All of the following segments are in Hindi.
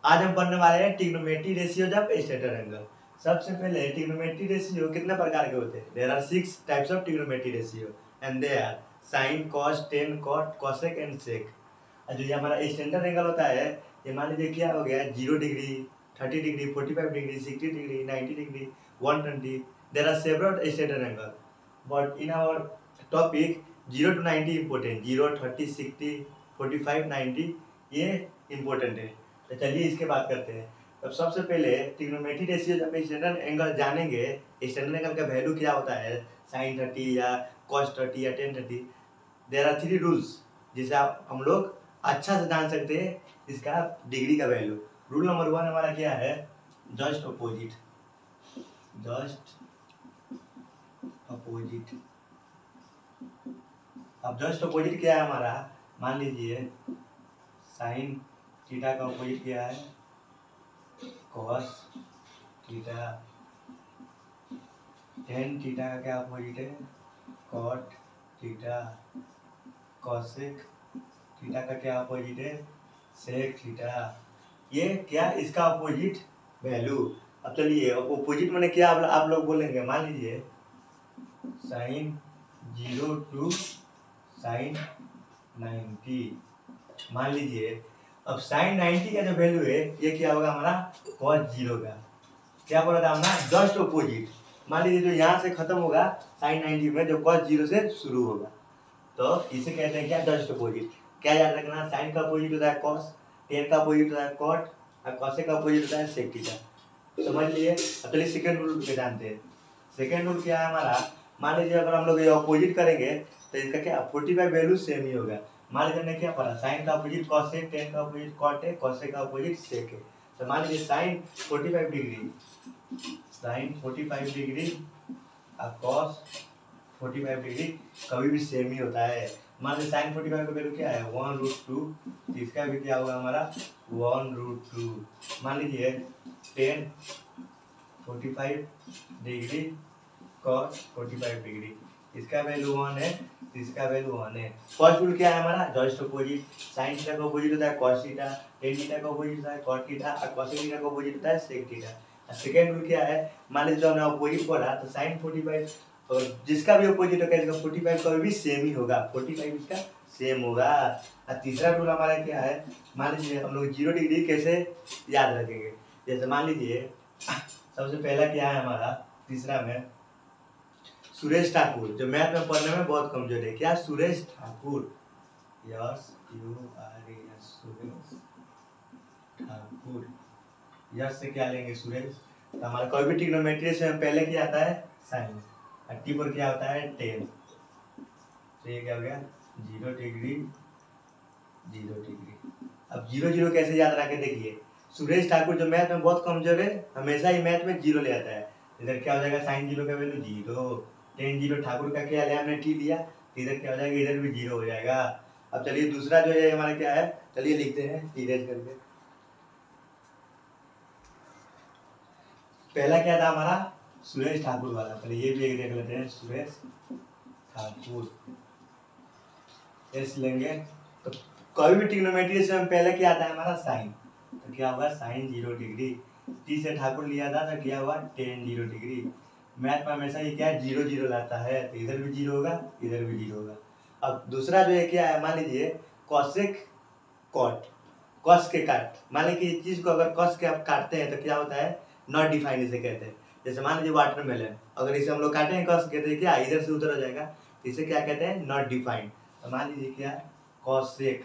आज हम पढ़ने वाले हैं trigonometry ratios of standard angle. सबसे पहले ट्रिग्नोमेट्री रेशियो कितने प्रकार के होते हैं? There are 6 types of trigonometry ratio and they are sine, cos, tan, cot, cosec and sec. जो ये हमारा स्टैंडर्ड एंगल होता है, ये मान लीजिए क्या हो गया, 0 degree, 30 degree, 45 degree, 60 degree, 90 degree, 120। There are several standard angle but in our topic 0 to 90 important, 0, 30, 60, 45, 90 ये इम्पोर्टेंट है। तो चलिए इसके बात करते हैं। अब सबसे पहले ट्रिग्नोमेट्री रेशियो जब स्टैंडर्ड एंगल जानेंगे, स्टैंडर्ड एंगल का वैल्यू क्या होता है, साइन 30 या कॉस 30 या टेन 30। देयर आर 3 रूल्स जिसे हम लोग अच्छा से जान सकते हैं इसका डिग्री का वैल्यू। रूल नंबर 1 हमारा क्या है, जस्ट अपोजिट। Just opposite. अब जस्ट अपोजिट क्या है हमारा, मान लीजिए साइन थीटा का अपोजिट क्या है, कॉस थीटा। टेन थीटा का क्या अपोजिट है, कॉट थीटा। कॉसेक थीटा का क्या अपोजिट है, सेक थीटा। ये क्या इसका अपोजिट वैल्यू। अब चलिए अपोजिट मैंने क्या आप लोग बोलेंगे, मान लीजिए साइन 0 to साइन 90। मान लीजिए अब साइन 90 का जो वैल्यू है ये क्या होगा हमारा, कॉस 0 का। क्या बोला था हमने, जस्ट अपोजिट। मान लीजिए जो यहाँ से खत्म होगा साइन 90 में, जो कॉस 0 से शुरू होगा, तो इसे कहते हैं क्या, जस्ट अपोजिट। क्या याद रखना, साइन का अपोजिट होता है कॉस, टेन का अपोजिट होता है कॉट और कॉसेक का अपोजिट होता है सेक थीटा। समझ लिए। अब चलिए सेकेंड रूल पे जानते हैं। सेकेंड रूल क्या है हमारा, मान लीजिए अगर हम लोग ये अपोजिट करेंगे तो इसका क्या 45 वैल्यू सेम ही होगा। मान लीजिए हमने क्या पढ़ा, साइन का अपोजिट कॉस है, टेन का अपोजिट कॉट है, कॉसेक का अपोजिट सेक है। तो मान लीजिए साइन 45 डिग्री, साइन 45 डिग्री और कॉस 45 डिग्री कभी भी सेम ही होता है। मान लीजिए साइन 45 का वैल्यू क्या है, 1√2। तो इसका भी क्या होगा हमारा 1√2। मान लीजिए टेन 45 डिग्री कॉस 45 डिग्री, इसका वैल्यू 1 है, इसका वैल्यू 1 है। फर्स्ट रूल क्या है हमारा, जस्ट अपोजिट। साइन थीटा का अपोजिट होता है कॉस थीटा, टेन थीटा का अपोजिट होता है कॉट थीटा और कोसेक थीटा का अपोजिट होता है सेक थीटा। सेकेंड रूल क्या है, मान लीजिए हमने अपोजिट पढ़ा तो साइन 45 और जिसका भी अपोजिट होगा इसका 45 कभी भी सेम ही होगा, 45 इसका सेम होगा। और तीसरा रूल हमारा क्या है, मान लीजिए हम लोग 0 डिग्री कैसे याद रखेंगे। जैसे मान लीजिए सबसे पहला क्या है हमारा, तीसरा में सुरेश ठाकुर, जो मैथ में पढ़ने में बहुत कमजोर है, क्या Suresh Thakur, yes SURES, Suresh Thakur. Yes से क्या लेंगे सुरेश, तो हमारा कोई भी ट्रिग्नोमेट्री से पहले क्या आता है साइन, और टी पर क्या होता है टेन। तो ये क्या हो गया 0 डिग्री 0 डिग्री। अब 0 0 कैसे याद रखे, देखिए सुरेश ठाकुर जो मैथ में बहुत कमजोर है हमेशा ही मैथ में 0 ले आता है। इधर क्या हो जाएगा, साइन 0 का वैल्यू 0, टेन 0, ठाकुर का क्या लिया हमने टी लिया, इधर क्या हो जाएगा, इधर भी 0 हो जाएगा। अब चलिए दूसरा जो है हमारा क्या है, चलिए लिखते हैं इरेज करके। पहला क्या था हमारा सुरेश ठाकुर वाला, पहले ये भी एक देख लेते हैं, सुरेश ठाकुर एस लेंगे। तो कोई भी ट्रिग्नोमेट्री से पहले क्या आता है हमारा साइन, तो क्या होगा साइन 0 डिग्री। टी से ठाकुर लिया था तो क्या हुआ टेन 0 डिग्री। मैथ में हमेशा ये क्या है 0 0 लाता है, तो इधर भी 0 होगा, इधर भी 0 होगा। अब दूसरा जो है क्या है, मान लीजिए कॉसेक कॉट, कॉस के काट। मान लीजिए इस चीज को अगर कॉस के आप काटते हैं तो क्या होता है, नॉट डिफाइंड इसे कहते हैं। जैसे मान लीजिए वाटरमेलन, अगर इसे हम लोग काटेंगे कॉस कहते हैं क्या, इधर से उधर हो जाएगा, इसे क्या कहते हैं नॉट डिफाइंड। तो मान लीजिए क्या कॉसेक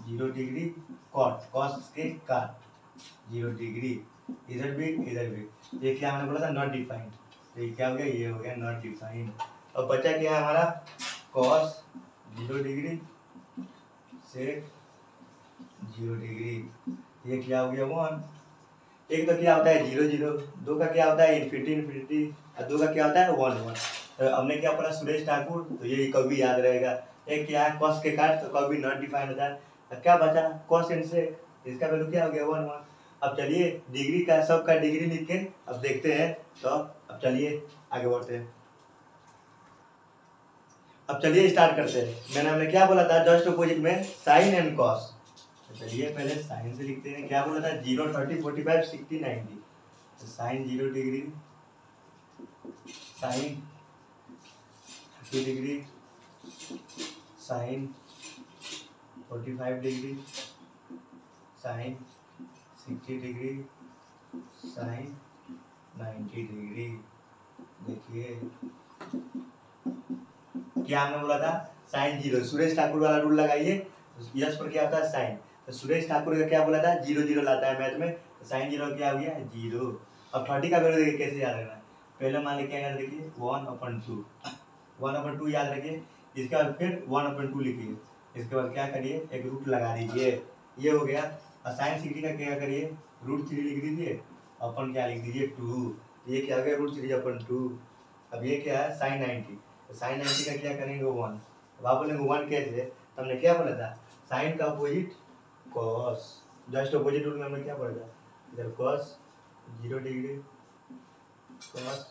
0 डिग्री कॉट, कॉस के काट 0 डिग्री, इधर भी, ये क्या हमने बोला था नॉट डिफाइंड। तो ये क्या हो गया, ये हो गया नॉट डिफाइंड। अब बचा क्या है हमारा, कॉस 0 डिग्री सेक 0 डिग्री, ये क्या हो गया 1। एक तो क्या होता है 0 0, दो का क्या होता है इन्फिनिटी इन्फिनिटी, और दो का क्या होता है 1 1। तो हमने क्या पढ़ा सुरेश ठाकुर, तो ये कभी याद रहेगा। एक क्या है कॉस के काट, तो कभी नॉट डिफाइंड होता है। अब क्या बचा कॉस एंड सेक, इसका वैल्यू क्या हो गया 1 1। अब चलिए डिग्री का सबका डिग्री लिख के अब देखते हैं। तो अब चलिए आगे बढ़ते हैं। अब चलिए स्टार्ट करते हैं। हमने क्या बोला था, जस्ट अपोजिट में साइन एंड कॉस। तो चलिए पहले साइन से लिखते हैं। क्या बोला था? 0, 30, 45, 60, 90। तो sine 0 degree, sine 30 degree, sine 45 degree, sine 60 degree, sine 90 degree. देखिए क्या हमने बोला था? साइन 0। सुरेश ठाकुर वाला रूल लगाइए। यस पर क्या होता है? साइन। तो सुरेश ठाकुर का क्या बोला था? 0 0 लाता है मैथ में। तो साइन 0 क्या हो गया? 0। अब 30 का वैल्यू देखिए कैसे याद रखना है। पहले मान लीजिए क्या याद रखिए? 1/2। 1/2 याद रखिए। इसके बाद फिर 1/2 लिखिए। इसके बाद क्या करिए? एक रूट लगा दीजिए। ये हो गया। और साइन 60 का क्या करिए? √3 लिख दीजिए। अपन क्या लिख दीजिए? 2। ये क्या हो गया? √3/2। अब ये क्या है? साइन 90। तो साइन 90 का क्या करेंगे? 1। अब आप बोलेंगे 1 कैसे? तो हमने क्या बोला था? साइन का opposite cos. Just opposite rule में हमने क्या पढ़ा था? इधर cos 0 degree, cos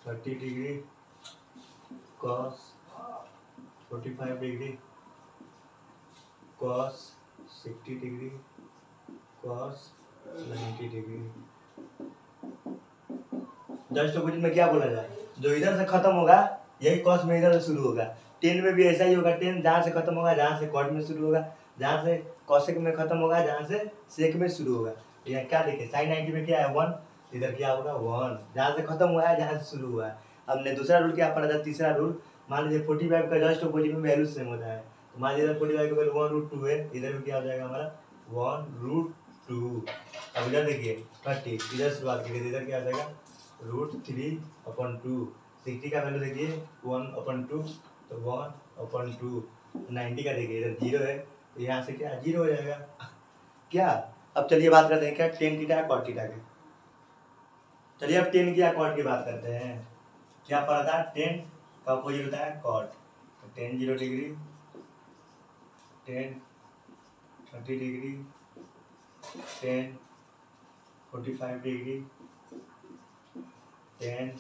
30 degree, cos 45 degree, cos 60 degree, cos 90 degree. Just opposite में क्या बोला जाए? जो इधर से खत्म होगा यही कॉस में इधर से शुरू होगा। टेन में भी ऐसा ही होगा। टेन जहाँ से खत्म होगा, जहाँ से कॉट में शुरू होगा, जहाँ से कॉसेक में खत्म होगा, जहाँ से सेक में शुरू होगा। यहाँ क्या देखिए? साइन 90 में क्या है? 1। इधर क्या होगा? 1। जहाँ से खत्म हुआ है, जहाँ से शुरू हुआ है। हमने दूसरा रूल क्या पढ़ा था? तीसरा रूल। मान लीजिए 45 का जस्ट अपोजिट में वैल्यू सेम होता है। तो मान लीजिए 45 का वैल्यू 1√2 है। इधर भी क्या हो जाएगा हमारा? 1√2। अब इधर देखिए 30, इधर शुरुआत की, इधर क्या हो जाएगा? √3/2। 60 का वैल्यू देखिए 1/2, तो 1/2। 90 का देखिए इधर 0 है, तो यहाँ से क्या 0 हो जाएगा क्या? अब चलिए बात करते हैं क्या? टेन थीटा कॉट थीटा की। चलिए अब टेन की कॉट की बात करते हैं। क्या पढ़ा था? टेन का अपोजिट होता है कॉट। तो ten 0 degree, ten 30 degree, ten 45 degree, ten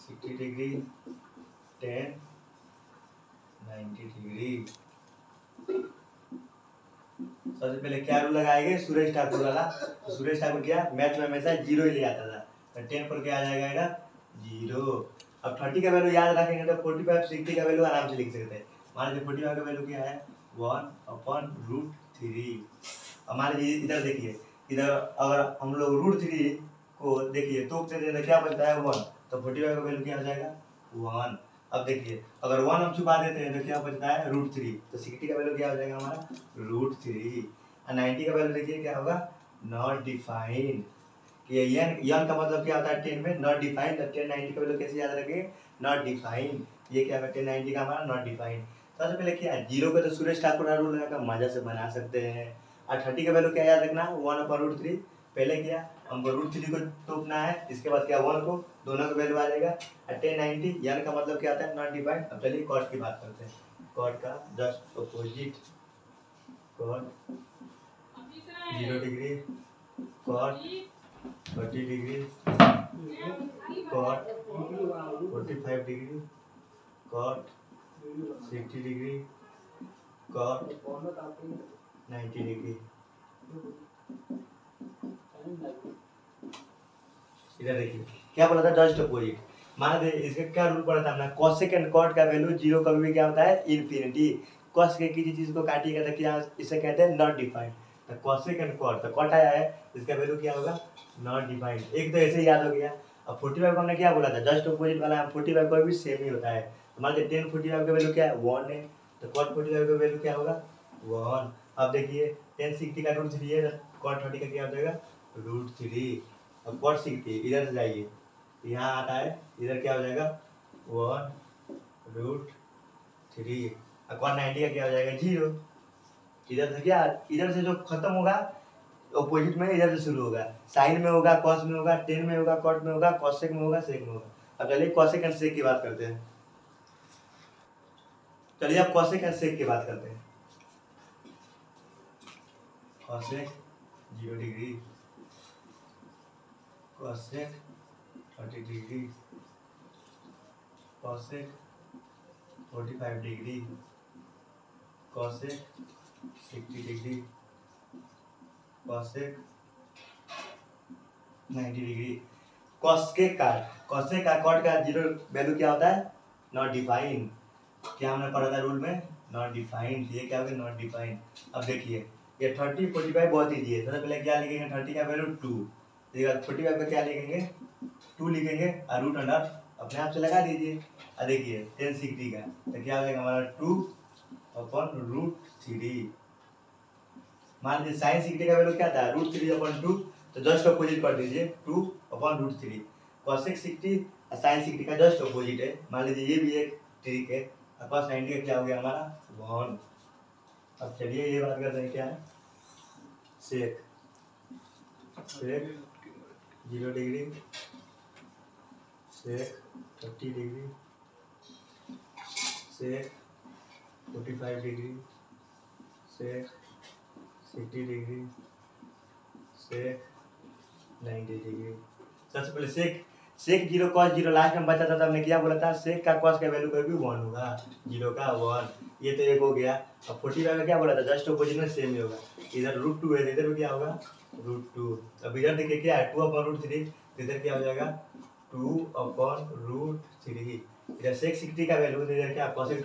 60 degree, ten 90 degree. सबसे पहले क्या रूल लगाएंगे? सुरेश ठाकुर वाला। तो सुरेश ठाकुर क्या मैथ में हमेशा 0 ही ले आता था। तो 10 पर क्या आ जाएगा इधर? 0। अब 30 का वैल्यू याद रखेंगे तो 45 60 का वैल्यू आराम से लिख सकते हैं। मान लीजिए 45 का वैल्यू क्या है? 1/√3। अब मान लीजिए इधर देखिए, इधर अगर हम लोग √3 को देखिए तो क्या बनता है? 1। तो 45 का वैल्यू क्या हो जाएगा? 1। अब देखिए अगर 1 हम छुपा देते हैं तो क्या बचता है? √3। तो 60 का वैल्यू क्या हो जाएगा हमारा? √3। और 90 का वैल्यू देखिए क्या होगा? Not defined. कि यन का मतलब क्या होता है 10 में? Not defined. तो 10 90 का वैल्यू कैसे याद रखेंगे? Not defined. ये क्या है? 10 90 का हमारा नॉट डिफाइंड। सबसे पहले क्या है? 0 का तो सुरेश ठाकुर का रूल लगाकर मजा से बना सकते हैं। और 30 का वैल्यू क्या याद रखना? 1/√3। पहले क्या हमको √3 को तोपना है, इसके बाद क्या 1 को, दोनों का वैल्यू आ जाएगा। और 10 90 यन का मतलब क्या होता है? Not defined. अब चलिए कॉट की बात करते हैं। कॉट का just opposite, cot 0 degree, cot 30 degree, cot 45 degree, cot 60 degree, cot 90 degree. इधर देखिए क्या बोला था? Just opposite. मान लीजिए इसका क्या रूल पड़ा था हमने? कॉसेक एंड कॉट का वैल्यू 0 कभी भी क्या होता है? इन्फिनिटी। कॉस के किसी चीज को काटिएगा तो क्या इसे कहते हैं? Not defined. तो कॉसेक एंड कॉट, तो कॉट आया है, इसका वैल्यू क्या होगा? Not defined. एक तो ऐसे ही याद हो गया। अब 45 को हमने क्या बोला था? जस्ट अपोजिट वाला 45 का भी सेम ही होता है। तो मान लीजिए 10 45 का वैल्यू क्या है? 1 है। तो कॉट 45 का वैल्यू क्या होगा? 1। अब देखिए 10 60 का √3 है, कॉट 30 का क्या हो जाएगा? √3। अब कॉट 60 इधर से जाइए, यहाँ आता है, इधर क्या हो जाएगा? 1√3। और कॉट 90 का क्या हो जाएगा? 0। इधर से क्या, इधर से जो खत्म होगा अपोजिट में इधर से शुरू होगा। साइन में होगा, कॉस में होगा, टेन में होगा, कॉट में होगा, कॉसेक में होगा, सेक में होगा। अब चलिए कॉसेक एंड सेक की बात करते हैं। चलिए अब कॉसेक एंड सेक की बात करते हैं। Cosec 0 degree, cosec 30 degree, cosec 45 degree, cosec 60 degree, cosec 90 degree. Cosec का कॉट का जीरो वैल्यू क्या होता है? Not defined. क्या हमने पढ़ा था रूल में? Not defined. ये क्या होगा? Not defined. अब देखिए ये 30 45 बहुत ईजी है। सबसे पहले क्या लिखेंगे? 30 का वैल्यू 2, 45 का क्या लिखेंगे? 2 लिखेंगे और रूट अंडर अपने आप से लगा दीजिए। और देखिए 10 60 का तो क्या हो जाएगा हमारा 2/√3। मान लीजिए साइन 60 का वैल्यू क्या था? √3/2, तो जस्ट अपोजिट कर दीजिए 2/√3। कॉसेक 60 और साइन 60 का जस्ट अपोजिट है। मान लीजिए ये भी एक ट्रिक है। और cos 90 का क्या हो गया हमारा 1। अब चलिए ये बात करते हैं क्या है? सेक 0 डिग्री, सेक 30 डिग्री, सेक 45 डिग्री, सेक 60 डिग्री, सेक 90 डिग्री। सबसे पहले सेक 0 cos 0 लास्ट में बचा था तो हमने क्या बोला था? सेक का cos का वैल्यू कभी 1 होगा, 0 का 1। ये तो एक हो गया। अब 45 का क्या बोला था? जस्ट अपोजिट में सेम ही होगा। इधर √2 है, इधर भी क्या होगा? √2। अब इधर देखिए क्या है? 2/√3, इधर क्या हो जाएगा? 2/√3। इधर सेक 60 का वैल्यू, इधर क्या? कॉसेक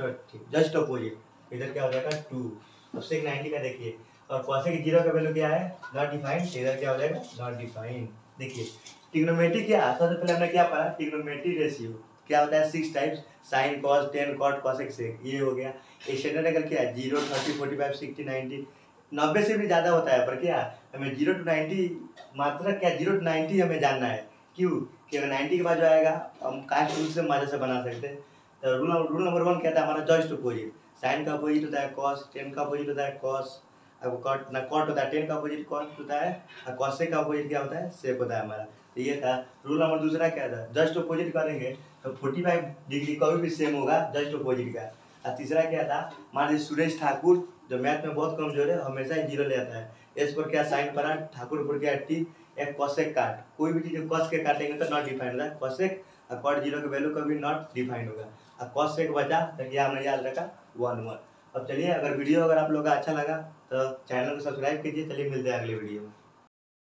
जस्ट अपोजिट, इधर क्या हो जाएगा? 2। अब सेक 90 का देखिए, और कॉसेक 0 का वैल्यू क्या है? Not defined. इधर क्या हो जाएगा? Not defined. देखिए ट्रिग्नोमेट्री क्या? सबसे पहले हमने क्या पढ़ा? ट्रिग्नोमेट्री रेशियो क्या होता है? 6 types, sine cos tan cot cosec sec, ये हो गया। स्टैंडर्ड एंगल क्या है? 0 30 45 60 90 90 से भी ज़्यादा होता है। पर क्या हमें 0 to 90 मात्रा क्या 0 to 90 हमें जानना है। क्यों? कि अगर 90 के बाद जो आएगा हम कास्ट रूल से मजा से बना सकते हैं। तो रूल नंबर 1 क्या था हमारा? Just opposite. साइन का अपोजिट होता है कॉस, टेन का अपोजिट होता है कॉस, अब कॉट ना कॉट होता है, टेन का अपोजिट कॉट होता है, और कॉसेक का अपोजिट क्या होता है? सेक होता है हमारा। तो ये था रूल नंबर दूसरा क्या था? जस्ट अपोजिट करेंगे तो 45 डिग्री कभी भी सेम होगा जस्ट अपोजिट का। और तीसरा क्या था? मान लीजिए सुरेश ठाकुर जो मैथ में बहुत कमजोर है, हमेशा ही 0 ले आता है। एस पर क्या? साइन परा, ठाकुर पर क्या? टी, एक कॉसेक काट। कोई भी चीज कॉस के काटेंगे तो नॉट डिफाइंड होगा कॉसेक, और कॉट 0 का वैल्यू कभी नॉट डिफाइंड होगा। और कॉसेक बचा तो क्या हमने याद रखा? 1 1। अब चलिए अगर वीडियो अगर आप लोगों का अच्छा लगा तो चैनल को सब्सक्राइब कीजिए। चलिए मिलते हैं अगले वीडियो में।